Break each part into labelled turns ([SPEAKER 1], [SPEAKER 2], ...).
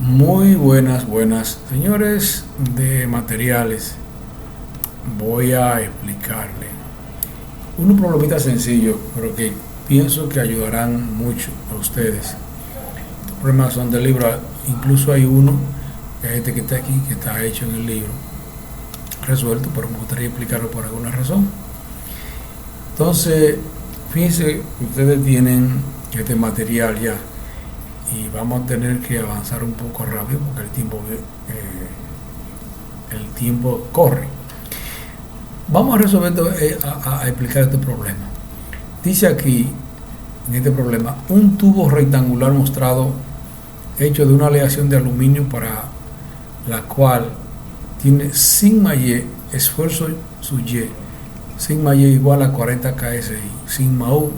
[SPEAKER 1] Muy buenas, señores de materiales. Voy a explicarle unos problemitas sencillos, pero que pienso que ayudarán mucho a ustedes. Estos problemas son del libro, incluso hay uno, este que está aquí, que está hecho en el libro, resuelto, pero me gustaría explicarlo por alguna razón. Entonces, fíjense, ustedes tienen este material ya y vamos a tener que avanzar un poco rápido porque el tiempo corre. Vamos a resolver, a explicar este problema. Dice aquí, en este problema, un tubo rectangular mostrado hecho de una aleación de aluminio para la cual tiene sigma y esfuerzo su y, sigma y igual a 40 kSI, sigma u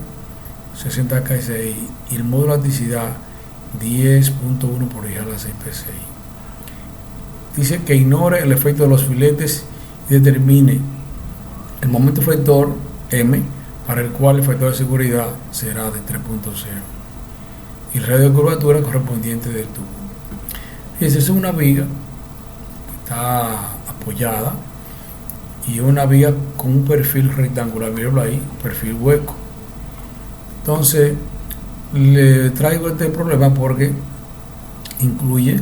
[SPEAKER 1] 60 kSI y el módulo de elasticidad 10.1 por 10 a la 6 psi. Dice que ignore el efecto de los filetes y determine el momento flector M, para el cual el factor de seguridad será de 3.0 y el radio de curvatura correspondiente del tubo. Esa es una viga que está apoyada y una viga con un perfil rectangular, mírenlo ahí, perfil hueco. Entonces le traigo este problema porque incluye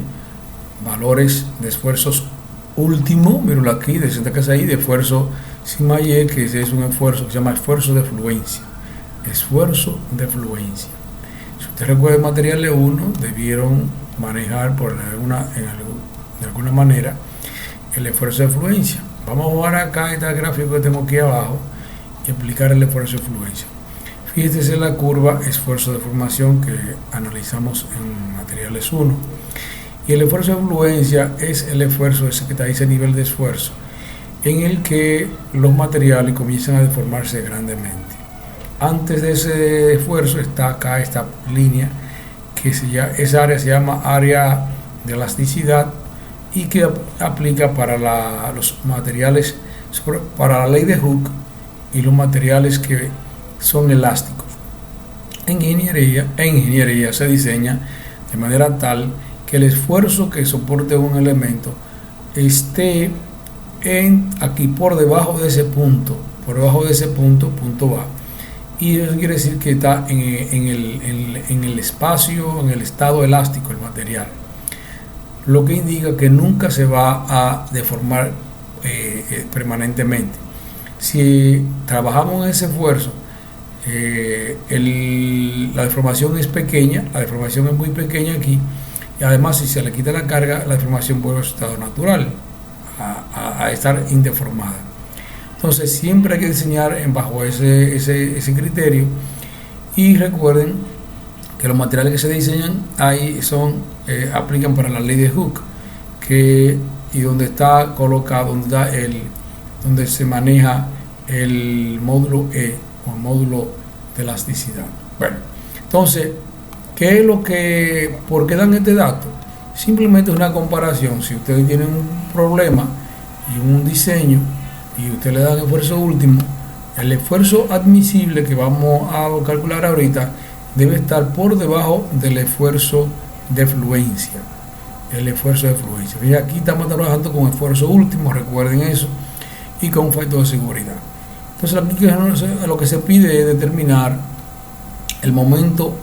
[SPEAKER 1] valores de esfuerzos último, mírenlo aquí, de 60 kSI, de esfuerzo sigma y, que es un esfuerzo que se llama esfuerzo de fluencia. Esfuerzo de fluencia. Si usted recuerda el material E1, debieron manejar de alguna manera el esfuerzo de fluencia. Vamos a jugar acá este gráfico que tengo aquí abajo y explicar el esfuerzo de fluencia. Fíjese en la curva esfuerzo de formación que analizamos en materiales 1. Y el esfuerzo de fluencia es el esfuerzo ese que está ahí, ese nivel de esfuerzo, en el que los materiales comienzan a deformarse grandemente. Antes de ese esfuerzo está acá esta línea, esa área se llama área de elasticidad y que aplica para los materiales, para la ley de Hooke y los materiales que son elásticos. En ingeniería se diseña de manera tal que el esfuerzo que soporte un elemento esté aquí por debajo de ese punto, punto A, y eso quiere decir que está en el espacio, en el estado elástico el material, lo que indica que nunca se va a deformar permanentemente. Si trabajamos en ese esfuerzo, la deformación es pequeña, la deformación es muy pequeña aquí, y además si se le quita la carga, la deformación vuelve a su estado natural, a estar indeformada. Entonces siempre hay que diseñar bajo ese criterio, y recuerden que los materiales que se diseñan ahí aplican para la ley de Hooke, y donde está colocado, donde se maneja el módulo E o el módulo de elasticidad. Bueno, entonces, ¿por qué dan este dato? Simplemente es una comparación. Si ustedes tienen un problema y un diseño y usted le dan esfuerzo último, el esfuerzo admisible que vamos a calcular ahorita debe estar por debajo del esfuerzo de fluencia. El esfuerzo de fluencia. Y aquí estamos trabajando con esfuerzo último, recuerden eso, y con factor de seguridad. Entonces lo que se pide es determinar el momento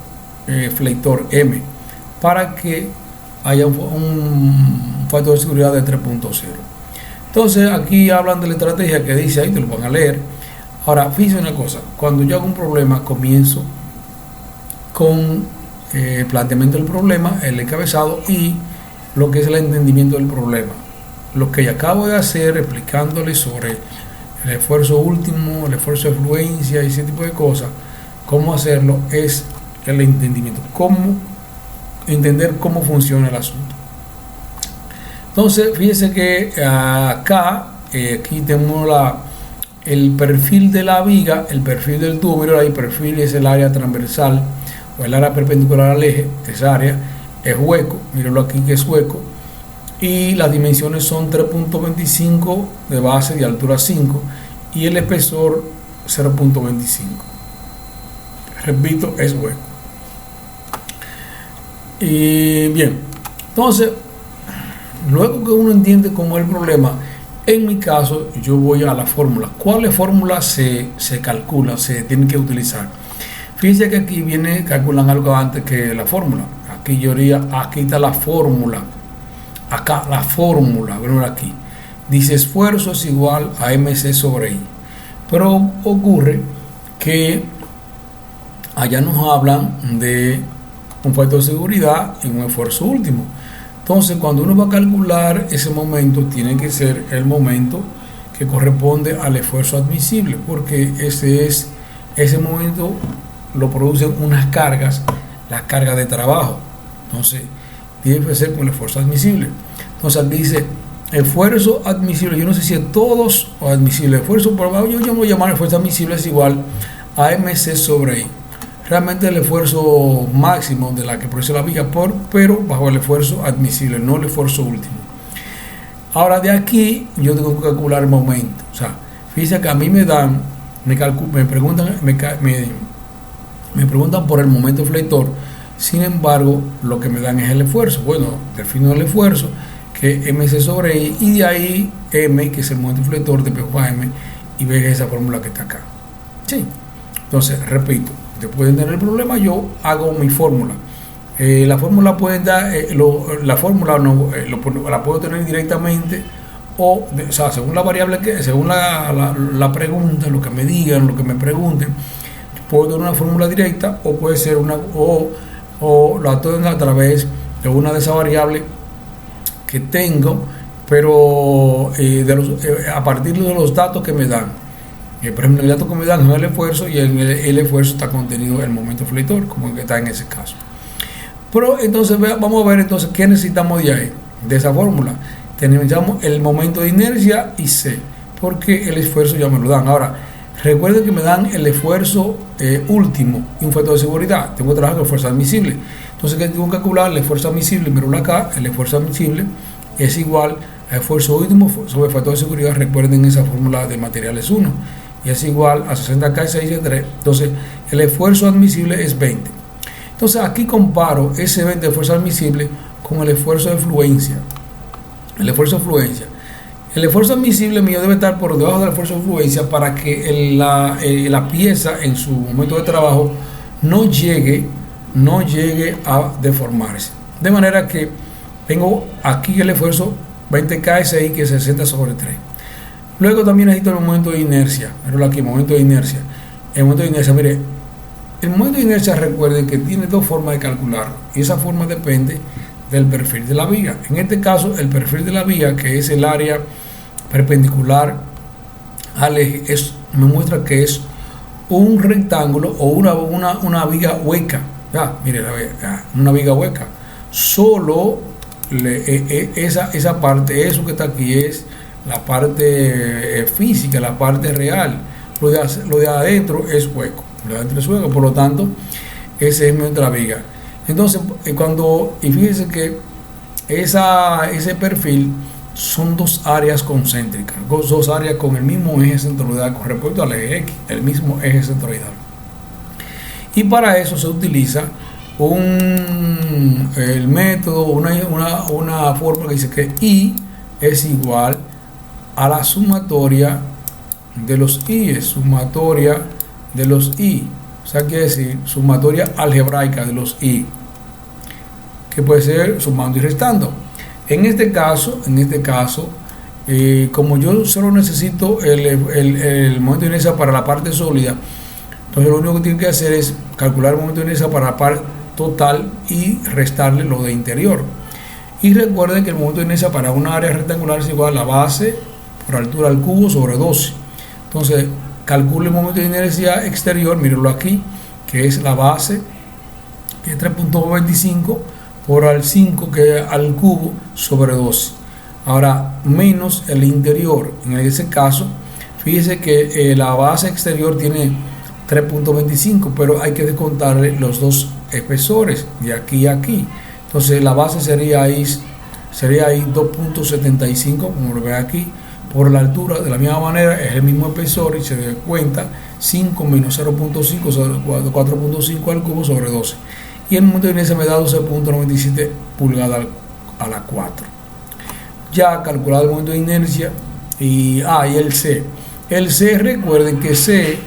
[SPEAKER 1] flector M para que haya un factor de seguridad de 3.0. Entonces aquí hablan de la estrategia que dice ahí, te lo van a leer. Ahora fíjense una cosa, cuando yo hago un problema comienzo con el planteamiento del problema, el encabezado y lo que es el entendimiento del problema. Lo que acabo de hacer explicándoles sobre el esfuerzo último, el esfuerzo de fluencia y ese tipo de cosas, cómo hacerlo, es el entendimiento, cómo entender cómo funciona el asunto. Entonces fíjense que acá aquí tenemos el perfil de la viga, el perfil del tubo. Mira ahí, perfil es el área transversal o el área perpendicular al eje. Esa área es hueco, mírenlo aquí que es hueco, y las dimensiones son 3.25 de base, de altura 5, y el espesor 0.25. Repito, es hueco. Y bien, Entonces, luego que uno entiende cómo es el problema, en mi caso, yo voy a la fórmula. ¿Cuáles fórmulas se calculan, se tienen que utilizar? Fíjense que aquí calculan algo antes que la fórmula. Aquí está la fórmula. Acá la fórmula, ven aquí. Dice esfuerzo es igual a MC sobre I. Pero ocurre que allá nos hablan de un factor de seguridad y un esfuerzo último. Entonces, cuando uno va a calcular ese momento, tiene que ser el momento que corresponde al esfuerzo admisible, porque ese momento lo producen unas cargas, las cargas de trabajo. Entonces, tiene que ser con el esfuerzo admisible. Entonces, aquí dice esfuerzo admisible. Yo no sé si es todos o admisible. Esfuerzo por abajo, yo voy a llamar esfuerzo admisible es igual a MC sobre I. Realmente el esfuerzo máximo de la que produce la viga, pero bajo el esfuerzo admisible, no el esfuerzo último. Ahora de aquí yo tengo que calcular el momento. O sea, fíjense que a mí me preguntan por el momento flector. Sin embargo, lo que me dan es el esfuerzo. Bueno, defino el esfuerzo, que es MC sobre I, y de ahí M, que es el momento flector, de P a M, y ve esa fórmula que está acá. Sí. Entonces, repito, después de tener el problema, yo hago mi fórmula. La fórmula pueden dar, la fórmula la puedo tener directamente, o sea, según la variable según la pregunta, lo que me digan, lo que me pregunten, puedo tener una fórmula directa, o puede ser o la tengo a través de una de esas variables que tengo, pero a partir de los datos que me dan. Por ejemplo, el dato que me dan es el esfuerzo, y en el esfuerzo está contenido el momento flector, como que está en ese caso. Pero entonces vamos a ver entonces qué necesitamos de ahí, de esa fórmula. Necesitamos el momento de inercia y C, porque el esfuerzo ya me lo dan. Ahora, recuerden que me dan el esfuerzo último y un factor de seguridad. Tengo que trabajar con el esfuerzo admisible. Entonces, ¿qué tengo que calcular? El esfuerzo admisible, miro acá, el esfuerzo admisible es igual al esfuerzo último sobre el factor de seguridad. Recuerden esa fórmula de materiales 1. Y es igual a 60K y 6 Entonces, el esfuerzo admisible es 20. Entonces, aquí comparo ese 20 de esfuerzo admisible con el esfuerzo de fluencia. El esfuerzo de fluencia. El esfuerzo admisible mío debe estar por debajo del esfuerzo de fluencia para que la pieza en su momento de trabajo no llegue a deformarse. De manera que tengo aquí el esfuerzo 20K SI, que es 60 sobre 3. Luego también necesito el momento de inercia. Pero aquí, momento de inercia. El momento de inercia, mire, el momento de inercia, recuerden que tiene dos formas de calcularlo. Y esa forma depende del perfil de la viga. En este caso, el perfil de la viga, que es el área perpendicular al eje, me muestra que es un rectángulo o una viga hueca. Mire, una viga hueca. Solo esa parte, eso que está aquí, es la parte física, la parte real. Lo de adentro es hueco. Por lo tanto, ese es nuestra viga. Entonces, fíjense que ese perfil son dos áreas concéntricas, dos áreas con el mismo eje centroidal con respecto al eje X, el mismo eje centroidal. Y para eso se utiliza el método, una fórmula que dice que I es igual a la sumatoria de los I, es sumatoria de los I, o sea, quiere decir sumatoria algebraica de los I, que puede ser sumando y restando. En este caso, como yo solo necesito el momento de inercia para la parte sólida, entonces lo único que tengo que hacer es calcular el momento de inercia para la parte total y restarle lo de interior. Y recuerden que el momento de inercia para una área rectangular es igual a la base por altura al cubo sobre 12. Entonces, calculo el momento de inercia exterior, mírenlo aquí, que es la base, que es 3.25 por al 5, que es al cubo sobre 12. Ahora, menos el interior. En ese caso, fíjese que la base exterior tiene 3.25, pero hay que descontarle los dos espesores de aquí a aquí. Entonces, la base sería ahí 2.75, como lo ve aquí, por la altura. De la misma manera es el mismo espesor y se descuenta 5 menos 0.5 sobre 4.5 al cubo sobre 12. Y el momento de inercia me da 12.97 pulgadas a la 4. Ya calculado el momento de inercia y el C. El C, recuerden que C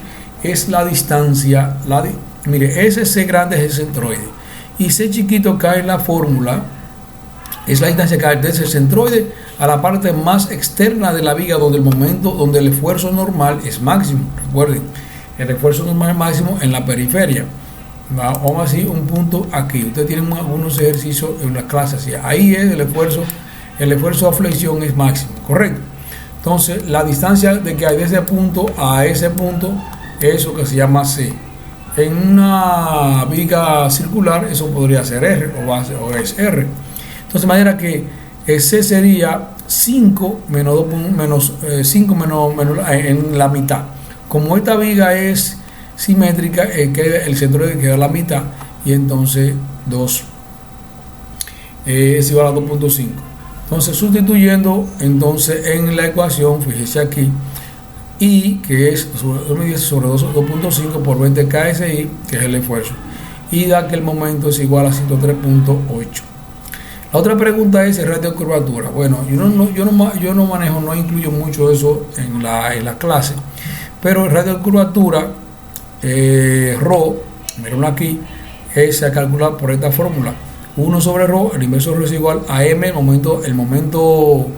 [SPEAKER 1] es la distancia, mire, ese C grande es el centroide y C chiquito cae en la fórmula, es la distancia que cae desde el centroide a la parte más externa de la viga donde el esfuerzo normal es máximo. Recuerden, el esfuerzo normal es máximo en la periferia. Vamos así, un punto aquí. Ustedes tienen algunos ejercicios en las clases, y ahí es el esfuerzo de flexión es máximo, correcto. Entonces, la distancia de que hay de ese punto a ese punto, eso que se llama C. En una viga circular, eso podría ser R o es R. Entonces, de manera que C sería 5 menos en la mitad. Como esta viga es simétrica, el centroide queda a la mitad y entonces 2 es igual a 2.5. Entonces, sustituyendo entonces en la ecuación, fíjese aquí, I, que es sobre 2.5 por 20 KSI, que es el esfuerzo, y da que el momento es igual a 103.8. La otra pregunta es el radio de curvatura. Bueno, yo no manejo, no incluyo mucho eso en la clase, pero el radio de curvatura, ρ, miren aquí, se calcula por esta fórmula. 1 sobre ρ, el inverso de ρ es igual a m, el momento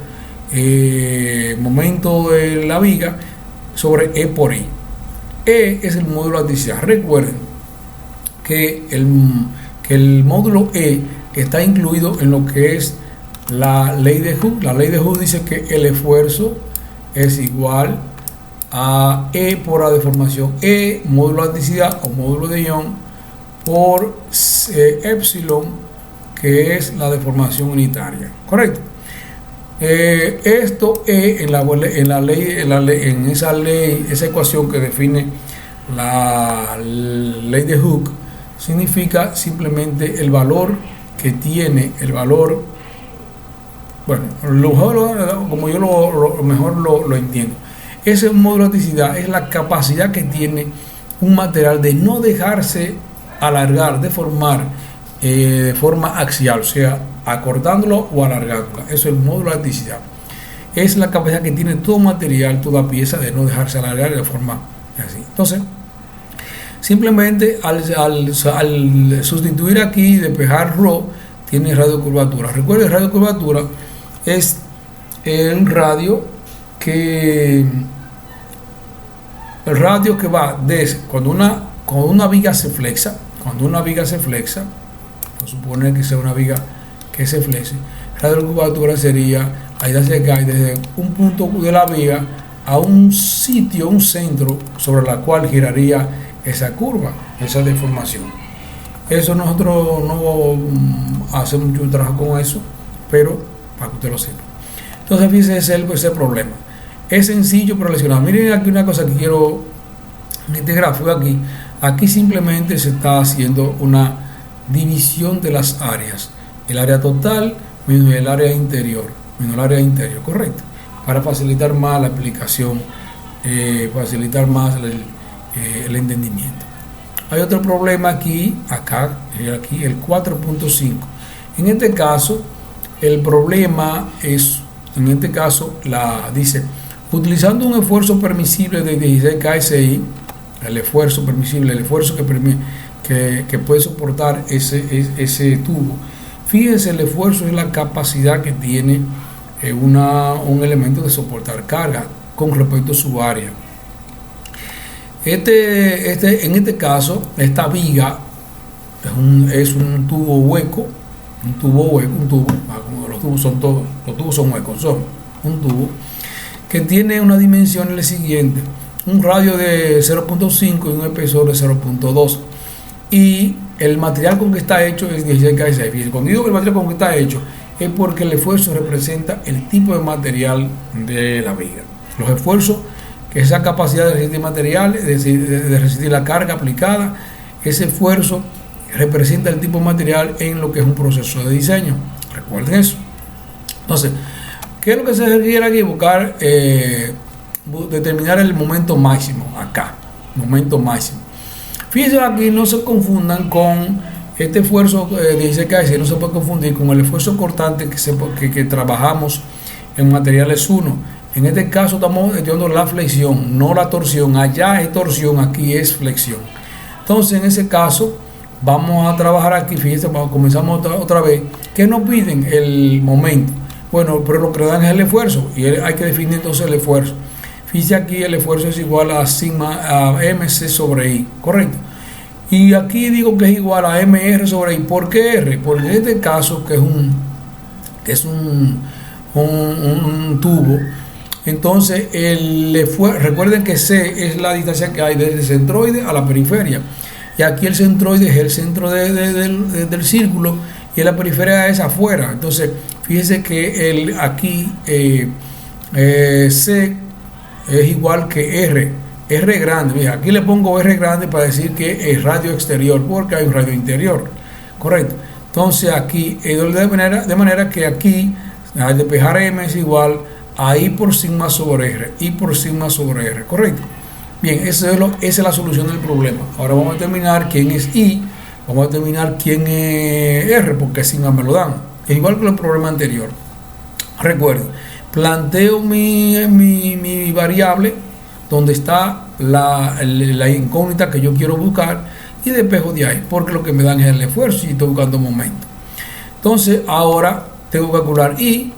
[SPEAKER 1] de la viga, sobre E por I. E es el módulo de elasticidad. Recuerden que el módulo E está incluido en lo que es la ley de Hooke. La ley de Hooke dice que el esfuerzo es igual a E por la deformación. E, módulo de elasticidad o módulo de Young, por epsilon, que es la deformación unitaria, correcto. Esto en esa ecuación que define la ley de Hooke, significa simplemente el valor que tiene, como yo mejor lo entiendo, ese módulo de elasticidad es la capacidad que tiene un material de no dejarse alargar, deformar de forma axial, o sea, acortándolo o alargándolo. Eso es el módulo de elasticidad. Es la capacidad que tiene todo material, toda pieza, de no dejarse alargar de forma así. Entonces, simplemente al sustituir aquí y despejar ρ, tiene radio de curvatura. Recuerden, el radio de curvatura es el radio que va desde cuando una viga se flexa. Vamos a suponer que sea una viga que se flexe. Radio de curvatura sería la distancia que hay desde un punto de la viga a un sitio, un centro sobre la cual giraría esa curva, esa deformación. Eso nosotros no hacemos mucho trabajo con eso, pero para que usted lo sepa. Entonces, fíjense ese problema. Es sencillo pero lesionado. Miren aquí una cosa que quiero en este gráfico aquí simplemente se está haciendo una división de las áreas, el área total menos el área interior, correcto, para facilitar más la aplicación, facilitar más el entendimiento. Hay otro problema aquí, el 4.5. En este caso, el problema es, dice, utilizando un esfuerzo permisible de 16 KSI, el esfuerzo permisible, el esfuerzo que puede soportar ese tubo. Fíjense, el esfuerzo es la capacidad que tiene un elemento de soportar carga con respecto a su área. En este caso, esta viga es un tubo hueco, como los tubos son huecos, son un tubo que tiene una dimensión en el siguiente: un radio de 0.5 y un espesor de 0.2, y el material con que está hecho es 16 KSI. Cuando digo que el material con que está hecho es porque el esfuerzo representa el tipo de material de la viga. Los esfuerzos, que esa capacidad de resistir material, de resistir la carga aplicada, ese esfuerzo representa el tipo de material en lo que es un proceso de diseño. Recuerden eso. Entonces, ¿qué es lo que se requiere aquí? Buscar, determinar el momento máximo acá. Momento máximo. Fíjense aquí, no se confundan con Este esfuerzo 16 kS no se puede confundir con el esfuerzo cortante que trabajamos en materiales 1. En este caso estamos estudiando la flexión, no la torsión. Allá es torsión, aquí es flexión. Entonces, en ese caso, vamos a trabajar aquí. Fíjense, comenzamos otra vez. ¿Qué nos piden? El momento. Bueno, pero lo que nos dan es el esfuerzo y hay que definir entonces el esfuerzo. Fíjense aquí, el esfuerzo es igual a sigma a mc sobre i, ¿correcto? Y aquí digo que es igual a mr sobre i. ¿Por qué r? Porque en este caso, que es un tubo, entonces recuerden que c es la distancia que hay desde el centroide a la periferia, y aquí el centroide es el centro del círculo y la periferia es afuera. Entonces fíjense que aquí c es igual que r grande. Mira, aquí le pongo r grande para decir que es radio exterior, porque hay un radio interior, correcto. Entonces aquí de manera que aquí al despejar m es igual a I por sigma sobre R, I por sigma sobre R, ¿correcto? Bien, esa es la solución del problema. Ahora vamos a determinar quién es I, vamos a determinar quién es R, porque sigma me lo dan. Es igual que el problema anterior. Recuerden, planteo mi variable donde está la incógnita que yo quiero buscar y despejo de ahí, porque lo que me dan es el esfuerzo y estoy buscando un momento. Entonces, ahora tengo que calcular I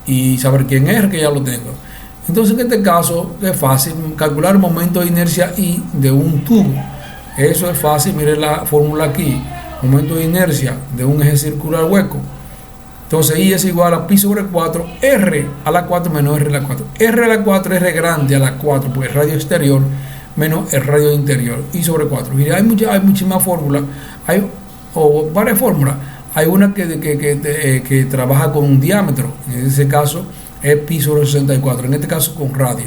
[SPEAKER 1] y saber quién es, que ya lo tengo. Entonces, en este caso es fácil calcular el momento de inercia I de un tubo. Eso es fácil, miren la fórmula aquí. Momento de inercia de un eje circular hueco. Entonces I es igual a pi sobre 4, R a la 4 menos R a la 4. R a la 4 es R grande a la 4, porque es radio exterior menos el radio interior. I sobre 4. Y hay muchísimas fórmulas, o varias fórmulas. Hay una que trabaja con un diámetro, en ese caso es pi sobre 64, en este caso con radio.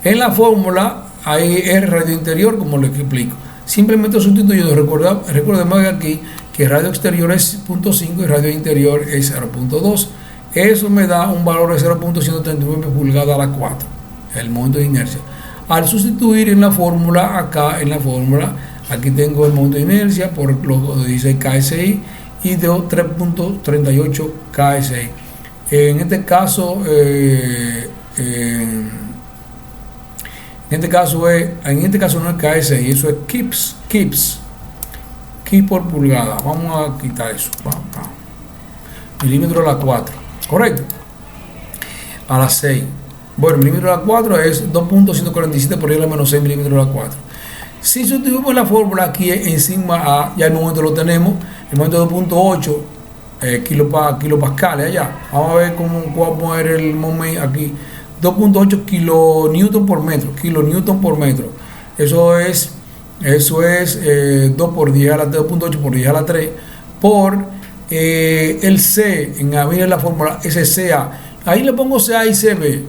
[SPEAKER 1] En la fórmula hay R radio interior, como les explico. Simplemente sustituyendo, recordemos aquí que radio exterior es 0.5 y radio interior es 0.2. Eso me da un valor de 0.139 pulgadas a la 4, el momento de inercia. Al sustituir en la fórmula, aquí tengo el momento de inercia por los 16 KSI y de 3.38 KSI. En este caso no es KSI, eso es kips por pulgada. Vamos a quitar eso. Milímetro a la 4, correcto. A la 6. Bueno, milímetro a la 4 es 2.147 por I a la menos 6 milímetros a la 4. Si sustituimos la fórmula aquí encima A, ya el momento lo tenemos, el momento de 2.8 kilopascales allá. Vamos a ver cómo vamos a ver el momento aquí. 2.8 kilonewton por metro. Eso es 2 por 10 a la 2.8 por 10 a la 3 por el C, miren la fórmula, ese CA. Ahí le pongo CA y CB.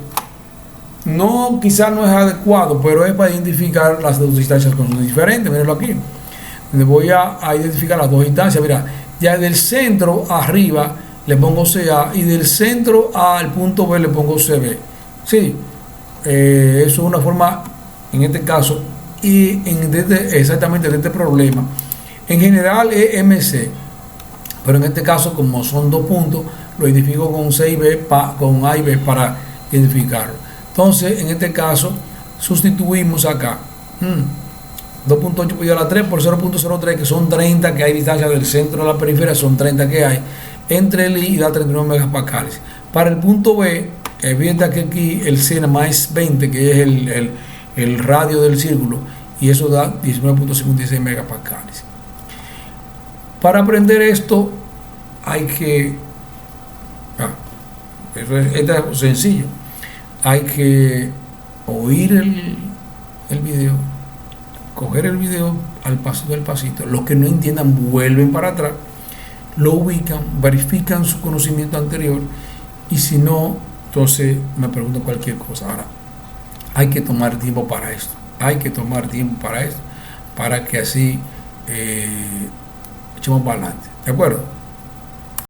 [SPEAKER 1] No, quizás no es adecuado, pero es para identificar las dos distancias que son diferentes. Mírenlo aquí. Voy a identificar las dos distancias. Mira, ya del centro arriba le pongo CA y del centro al punto B le pongo CB. Sí, eso es una forma, en este caso, y exactamente de este problema. En general es MC, pero en este caso, como son dos puntos, lo identifico con C y B, con A y B para identificarlo. Entonces, en este caso, sustituimos acá 2.8 por 10 a la 3 por 0.03, que son 30 que hay distancia del centro a la periferia, son 30 que hay entre el I y da 39 megapascales. Para el punto B, evidente que aquí el C más es 20, que es el radio del círculo, y eso da 19.56 megapascales. Para aprender esto, hay que... esto es sencillo. Hay que oír el video, coger el video al paso del pasito. Los que no entiendan vuelven para atrás, lo ubican, verifican su conocimiento anterior, y si no, entonces me pregunto cualquier cosa. Ahora, hay que tomar tiempo para esto. Para que así echemos para adelante. ¿De acuerdo?